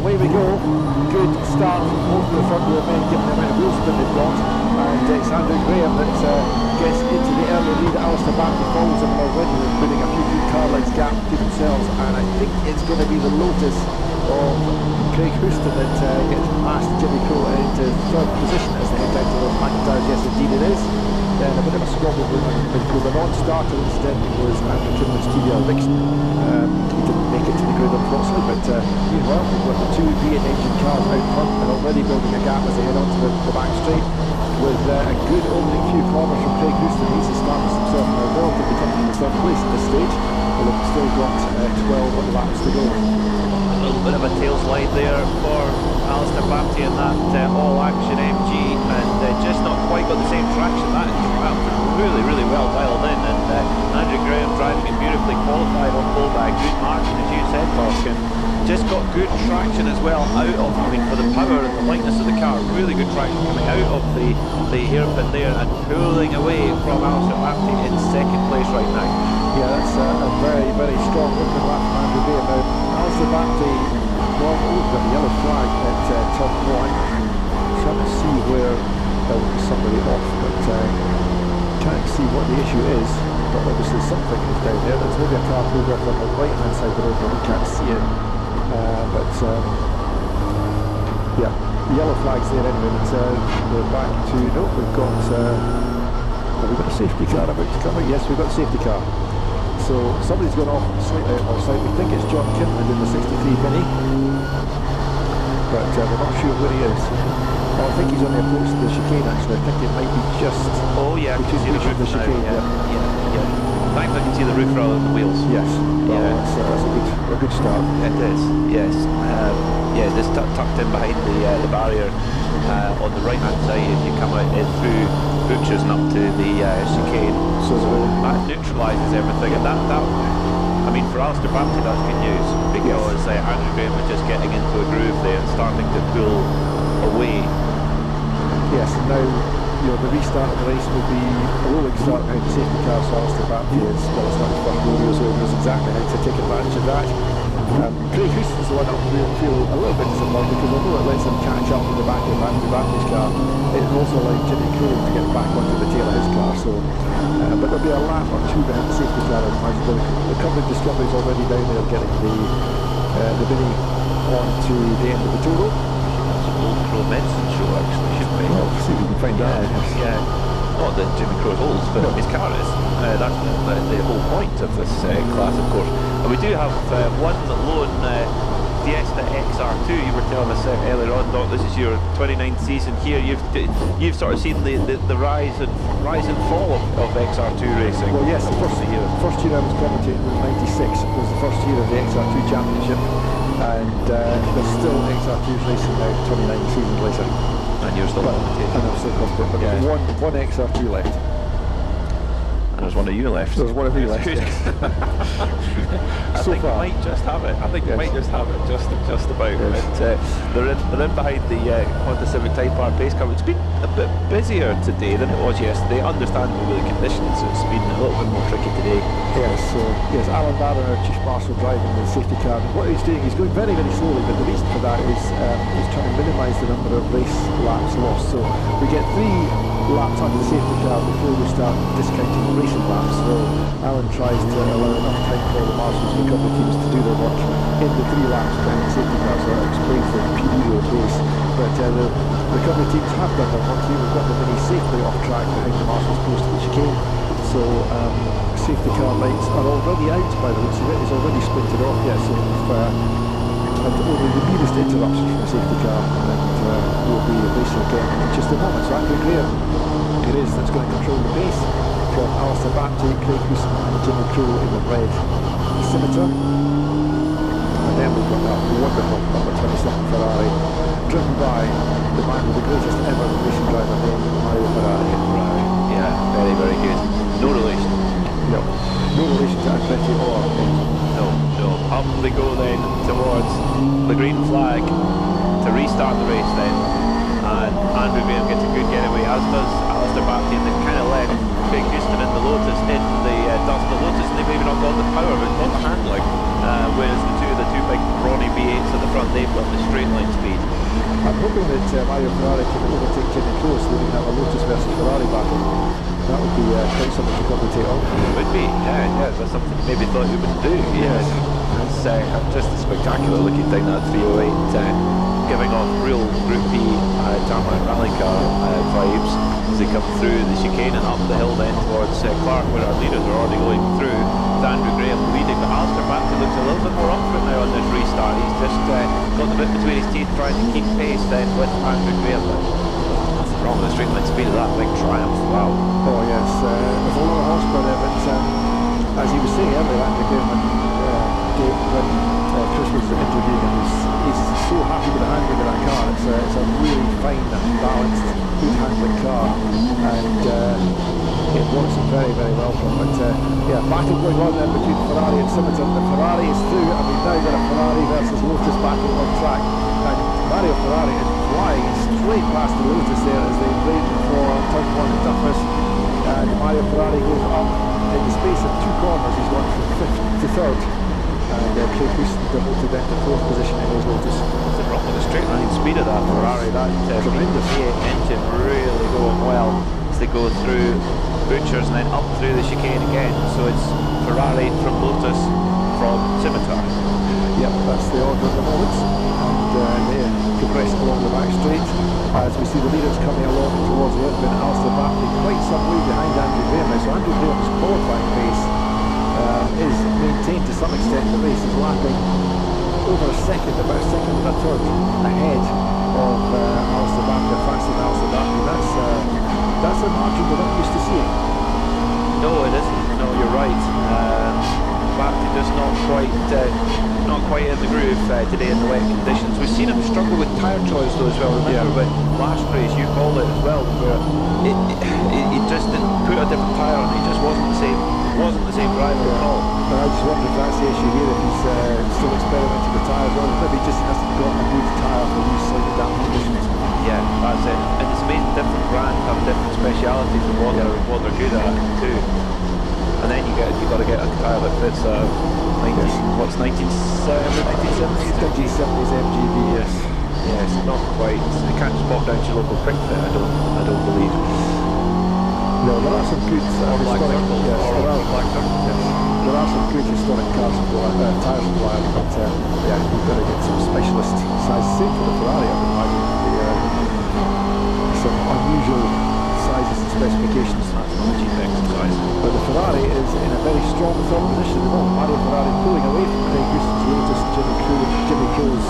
away we go. Good start from both of the front row men, given the amount of wheel spin they've got. And it's Andrew Graham that gets into the early lead. Alistair Barkley follows him already. They're putting a few good car lengths gap to themselves, and I think it's going to be the Lotus of Craig Houston that gets past Jimmy Crow into third position as they head down to those McIntyres. Yes, indeed it is. Then a bit of a squabble with the non-starter instead was Andrew Kimlin's TVR Dixon. He didn't make it to the grid unfortunately, but meanwhile we've got the two V8 engine cars out front and already building a gap as they head onto the back straight with a good opening few corners from Craig Houston. He's established himself in a relatively comfortable third place at this stage, although we've still got 12 laps to go. A little bit of a tail slide there for Alistair Barkley in that all-action MG, and just not quite got the same traction. That really, really well dialed in, and Andrew Graham driving it beautifully, qualified on pole by a good margin, as you said, Mark, and just got good traction as well out of, I mean, for the power and the lightness of the car, really good traction coming out of the hairpin there and pulling away from Alistair Barkley in second place right now. Yeah, that's a very, very strong opening lap from Andrew Graham. Now, Alistair Barkley, well, we've got a yellow flag at top one. Trying to see where there will be somebody off, but can't see what the issue is. But obviously something is down there. There's maybe a car pulled off on the right hand side of the road, but we can't see it. Yeah, the yellow flag's there anyway. But we're back to we've got have we got a safety car about to come out? Yes, we've got a safety car. So somebody's gone off slightly out of our sight. We think it's John Kinland in the 63 Mini, but we're not sure where he is. Oh, I think he's on the approach to the chicane actually. I think it might be just. Oh yeah, because he's reaching the chicane. Yeah. Thankfully I can see the roof rather than the wheels. Yes. Well, yeah, that's a good start. It is. Yes. Yeah, just tucked in behind the barrier on the right hand side as you come out in through Butchers and up to the chicane. So that neutralises everything, and that I mean, for Alistair Barkley that's good news, because Andrew Graham was just getting into a groove there and starting to pull away. Yes, and now the restart of the race will be a rolling start behind the safety car, so Alistair Barkley is well established first rodeo, so he knows exactly how to take advantage of that. Craig Houston's the one that will feel a little bit disappointed, because although it lets him catch up with the back of Andrew Barkley's car, it also allowed Jimmy Crow to get back onto the tail of his car. So, but there'll be a lap or two behind the safety car. The Covering Discovery's already down there getting the Mini onto the end of the total. That's an old Crow medicine show actually, shouldn't we? Well, see if we can find out. Yeah. Not that Jimmy Crow's old, but his car is. That's the whole point of this class, of course. And we do have one lone Fiesta XR2. You were telling us earlier on, Doc, this is your 29th season here. You've sort of seen the rise and fall of XR2 racing. Well, yes, the first year I was commentating was '96. It was the first year of the XR2 Championship, and there's still XR2s racing now 29 seasons later. And you're still commentating. And I'm still commentating, but there's one XR2 left. And there's one of you left. There's one of you left, yes. I think we might just have it. I think we might just have it, just about. Yes. They're in behind the Honda Civic Type R pace car. It's been a bit busier today than it was yesterday. Understandably with the conditions, it's been a little bit more tricky today. Yes, yes, Alan Barron, our Chief Marshal, driving the safety car. And what he's doing, he's going very, very slowly, but the reason for that is he's trying to minimise the number of race laps lost. So we get 3 laps under the safety car before we start discounting the racing laps. So Alan tries to allow enough time for the marshals and recovery teams to do their work in the 3 laps behind the safety car. So that explains the PD road race. But the recovery teams have done their work here. We've got the Mini safely off track behind the marshals post at the chicane. So safety car lights are already out by the looks of it. It's already splintered off. Yes, so had only the nearest interruption from the safety car, and we'll be racing again in just a moment. So Andrew Graham, it is that's going to control the pace from Alistair Barkley, Craig Houston and Jimmy Crow in the red Scimitar. And then we've got that wonderful number 27 Ferrari, driven by the man with the greatest ever racing driver name, Mario Ferrari. Yeah, very, very good. No relation. No relation to Andretti or No. Up they go then towards the green flag to restart the race then. And Andrew Graham gets a good getaway, as does Alistair Barkley, and they've kind of left Craig Houston in the Lotus in the dust of the Lotus, and they've maybe not got the power but got the handling, whereas the two the two big brawny V8s at the front. They've got the straight line speed. I'm hoping that Mario Ferrari can overtake Jimmy Crowe so that we can have a Lotus versus Ferrari battle. That would be quite something to commentate on. It would be, yeah, that's something you maybe thought you wouldn't do. Yes. It's just a spectacular looking thing, that 308, giving off real Group B tarmac rally car vibes as they come through the chicane and up the hill then towards Clark, where our leaders are already going through. With Andrew Graham leading, but Alistair Batley looks a little bit more up for it now on this restart. He's just got the bit between his teeth trying to keep pace then with Andrew Graham. Nothing wrong with the straight line speed of that big Triumph, wow. Oh yes, there's a lot of horsepower there, but as he was saying earlier, Andrew Graham when Chris was interviewing him, he's so happy with the handling of that car. It's a really fine, balanced, good handling car, and it works very, very well for him. But yeah, battle going on there between Ferrari and Scimitar. The Ferrari is through, and we've now got a Ferrari versus Lotus battle on track. And Mario Ferrari is flying straight past the Lotus there as they break for turn one at Duffus. And Mario Ferrari goes up in the space of 2 corners. He's gone from 5th to 3rd. And Craig Houston demoted then to 4th position in his Lotus. Nothing wrong with the straight line speed of that Ferrari. That tremendous V8 engine really going well as they go through Butchers and then up through the chicane again. So it's Ferrari from Lotus from Scimitar. Yep, that's the order at the moment. And they're progressing along the back straight as we see the leaders coming along towards the open. Alistair Batley quite some way behind Andrew Graham now. So Andrew Graham's qualifying pace is maintained to some extent. The race is lapping over a second, about a second and a third ahead of Alistair Batley, faster than Alistair Batley. That's a margin we're not used to seeing. No, it isn't. No, you're right. Batley just not quite in the groove today in the wet conditions. We've seen him struggle with tyre choice though as well. Remember, but last race you called it as well, where he just didn't put a different tyre on. He just wasn't the same driver at all. And I just wonder if that's the issue here, if he's still experimenting with tyres, or maybe he just hasn't got a good tyre for these slightly damp conditions. Yeah, that's it. And it's amazing different brands have different specialities and what they're good at too. And then you've got to get a tyre that fits 1970s? 1970s MGB, yes. Yes, not quite. You can't just pop down to your local quick fit, I don't believe. No, there are some good Black historic, Circle, yes, Black Circle. yes, there are some good historic car tyre suppliers, but yeah, we've got to get some specialist size. Same for the Ferrari, I would imagine. Some unusual sizes and specifications. That's not a cheap exercise. But the Ferrari is in a very strong third position at the moment. Mario Ferrari pulling away from Craig Houston's Lotus and Jimmy Crow's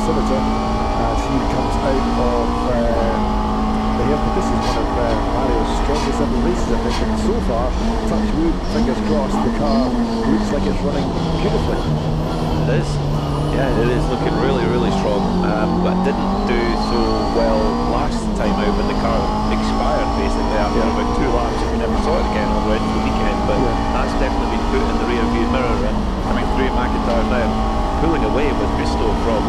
Scimitar as he comes out of the haircut. This is one of Mario's strongest ever races, I think, and so far, touch wood, fingers crossed, the car looks like it's running beautifully. It is. Yeah, it is looking really, really strong, but didn't do so well last time out when the car expired basically after about 2 laps. We never saw it again all the way into the weekend, but that's definitely been put in the rear view mirror. And coming through McIntyre now, pulling away with gusto from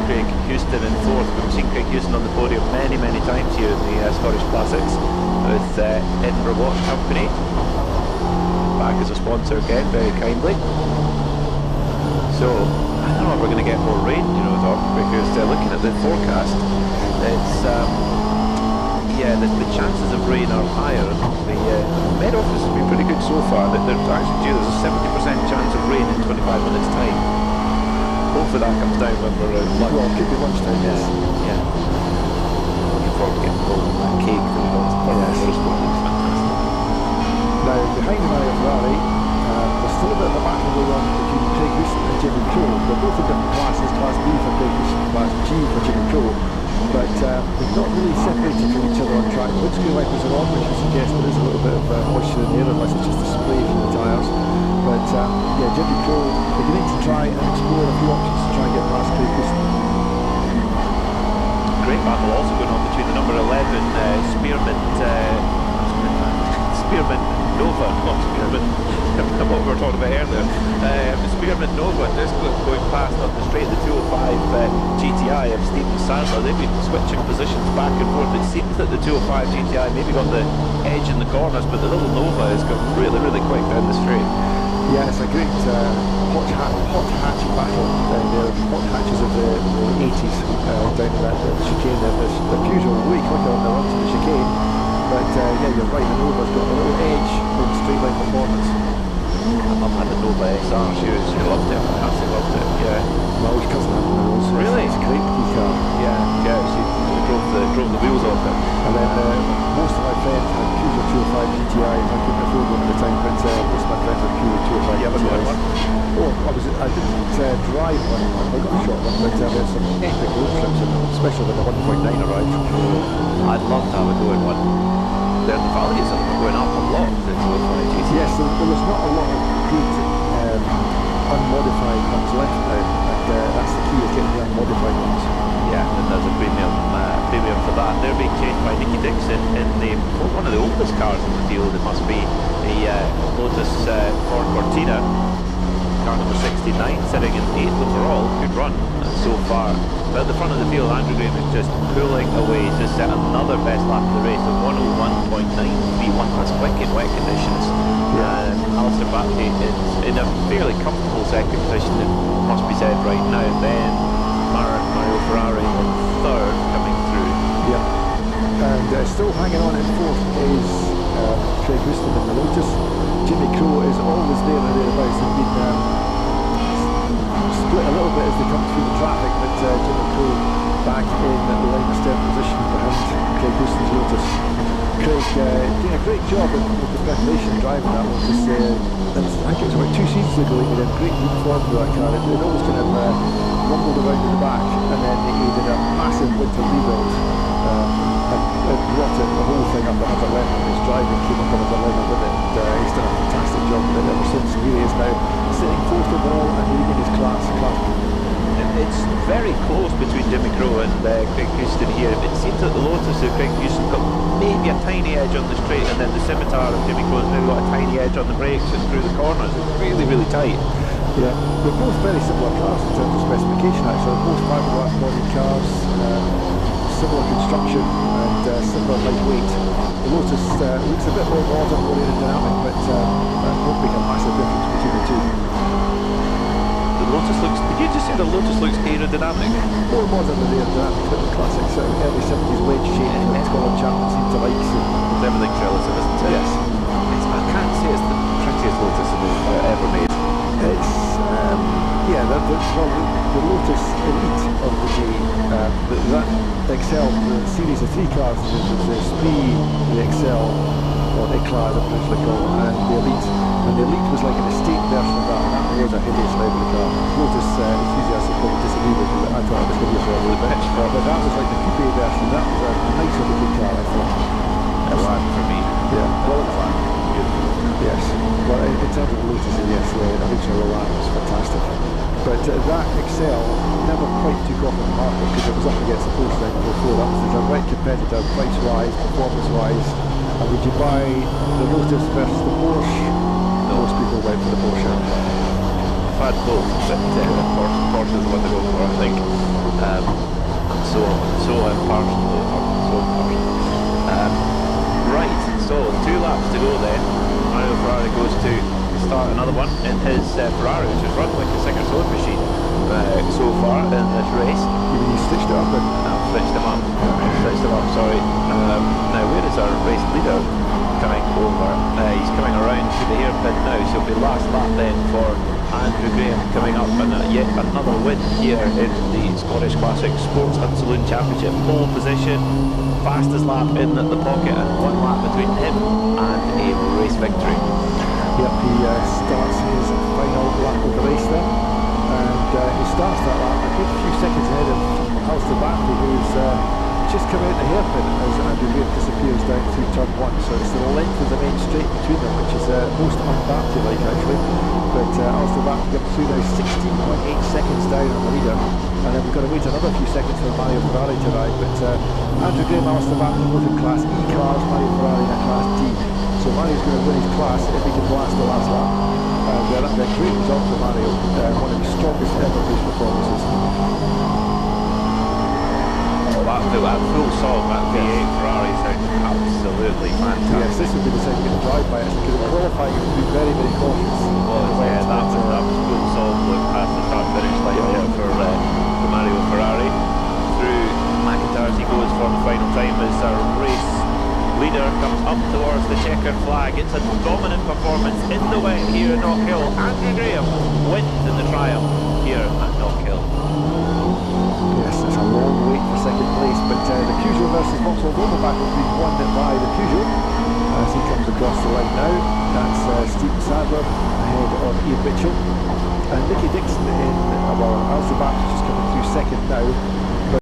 Craig Houston in 4th. We've seen Craig Houston on the podium many, many times here in the Scottish Classics with Edinburgh Watch Company back as a sponsor again, very kindly. So, I don't know if we're going to get more rain, you know, Doc, because looking at the forecast, it's, yeah, the chances of rain are higher. The Met Office has been pretty good so far, that they're actually due, there's a 70% chance of rain in 25 minutes' time. Hopefully that comes down when we're out. Well, it could be lunchtime, yes. Yeah. Looking forward to getting hold of that cake that we got for the first one. It's fantastic. Now, behind Mario Ferrari, there's still a bit of a battle going on between Craig Houston and Jimmy Crowe. They're both in different classes, Class B for Craig Houston, Class G for Jimmy Crowe. But they've not really separated from each other on track. The windscreen wipers are on, which would suggest there is a little bit of moisture in the air, unless it's just a spray from the tyres. But yeah, Jimmy Crowe beginning to try and explore a few options to try and get past Craig Houston. Great battle also going on between the number 11 Spearman Nova, not Spearman, what we were talking about earlier. Spearman Nova just going past on the straight, the 205 GTI of Stephen Sadler. They've been switching positions back and forth. It seems that the 205 GTI maybe got the edge in the corners, but the little Nova has gone really, really quick down the straight. Yeah, it's a great hot hatch battle. The hot hatches of the 80s down in that chicane. The Qs are way quicker on the runs in the chicane, but yeah, you're right, the Nova's got a little edge in straight line performance. I've had a Nova SR, she loved it, I absolutely loved it, yeah. My old cousin had one of those. Really? It's a great car. Yeah, she drove the wheels off it. And then most of my friends had Peugeot 205 GTIs. I couldn't afford one at the time, but most of my friends had Peugeot 205 You ever got GTIs. one? Oh, I didn't drive one. I got a short one, but there were some epic road trips, especially when the 1.9 arrived. I'd love to have a go in one. The values are going up a lot since the 205 GTI. Yes, there's not a lot of good unmodified ones left now, and that's the key, is getting the unmodified ones. Yeah, and there's a premium for that. They're being chased by Nicky Dixon in one of the oldest cars in the field. It must be the Lotus Ford Cortina, car number 69, sitting in 8th overall. Good run so far. But at the front of the field, Andrew Graham is just pulling away. He's just set another best lap of the race of 101.931. That's quick in wet conditions. Alistair Batty is in a fairly comfortable second position, it must be said right now. Then Mario Ferrari in third coming through. Yep. And still hanging on in fourth is Craig Houston in the Lotus. Jimmy Crowe is always there or thereabouts. They've been split a little bit as they come through the traffic, but Jimmy Crowe back in the line of stern position behind Craig Houston's Lotus. Craig doing a great job with the preparation driving that Lotus. I think it was about 2 seasons ago he did a great leap forward with that car. It always kind of rumbled around in the back, and then he did a massive winter rebuild and brought it, the whole thing up another level. His driving came up another level with it, and he's done a fantastic job with it ever since. Here he is now sitting fourth overall and leading his class. It's very close between Jimmy Crowe and Craig Houston here. It seems that the Lotus of Craig Houston got maybe a tiny edge on the straight, and then the Scimitar of Jimmy Crowe's maybe got a tiny edge on the brakes and through the corners. It's really, really tight. Yeah, they're both very similar cars in terms of specification actually. Both fiberglass body cars, similar construction and similar lightweight. The Lotus looks a bit more modern, more aerodynamic, but that won't make a massive difference between the two. The Lotus looks, did you just say the Lotus looks aerodynamic? More modern than aerodynamic, but the classic sort of early 70s wedge shape that Colin Chapman seemed to like. So. Everything's relative, isn't it? Yes. I can't say it's the prettiest Lotus ever made. It's, yeah, the Lotus Elite of the day, that Excel, the series of 3 cars, the Spree, the Excel, or Eclat as it's usually called, and the Elite. And the Elite was like an estate version of that, and that was a hideous library car. Lotus enthusiasts will probably disagree with me, but I thought it was going to be for a little bit. But that was like the coupe version, that was a nicer looking car, I thought. That's one for me. Yeah. Well, beautiful. Yes. Well, in terms of Lotus, yes, the original Roland was fantastic. But that Excel never quite took off in the market because it was up against the Porsche line before. That was a direct competitor, price-wise, performance-wise. And would you buy the Lotus versus the Porsche? Most people went for the Porsche. I've had both, but Porsche is the one to go for, I think. So impartial. Right, so 2 laps to go then. Mario Ferrari goes to start another one in his Ferrari, which has run like a singer-sewing machine so far in this race. You mean you stitched it up then? I've stitched him up, sorry. Now where is our race leader coming over? He's coming around to the hairpin now, so it'll be last lap then for Andrew Graham coming up, and yet another win here in the Scottish Classic Sports and Saloon Championship. Pole position, fastest lap in the pocket, and 1 lap between him and a race victory. Yep, he starts his final lap of the race then, and he starts that lap a good few seconds ahead of Alistair Batty, who's just come out the hairpin as Andrew Graham disappears down through turn 1, so it's the length of the main straight between them, which is most un-Batty-like actually. But Alistair Batty comes through now 16.8 seconds down on the leader, and then we've got to wait another few seconds for Mario Ferrari to arrive. But Andrew Graham, Alistair Batty both in Class E cars, Mario Ferrari in a Class D. So Mario's going to win his class if he can blast the last lap. And that'll be a great result for Mario, one of his strongest ever race performances. That a full song, that V8 Ferrari sounds absolutely fantastic. Yes, this would be the second drive by us because in qualifying it would be very, very cautious. Yeah, that was full song, look past the start finish line there for Mario Ferrari. Through McIntyre's he goes for the final time as our race leader comes up towards the checkered flag. It's a dominant performance in the wet here at Knockhill. Andrew Graham wins in the Triumph here at Knockhill. Yes, it's a long wait for second place, but the Peugeot versus Vauxhall Nova battle has been won by the Peugeot as he comes across the line now. That's Stephen Sadler ahead of Iain Mitchell. And Nicky Dixon in, well, Alistair Baptist is coming through second now.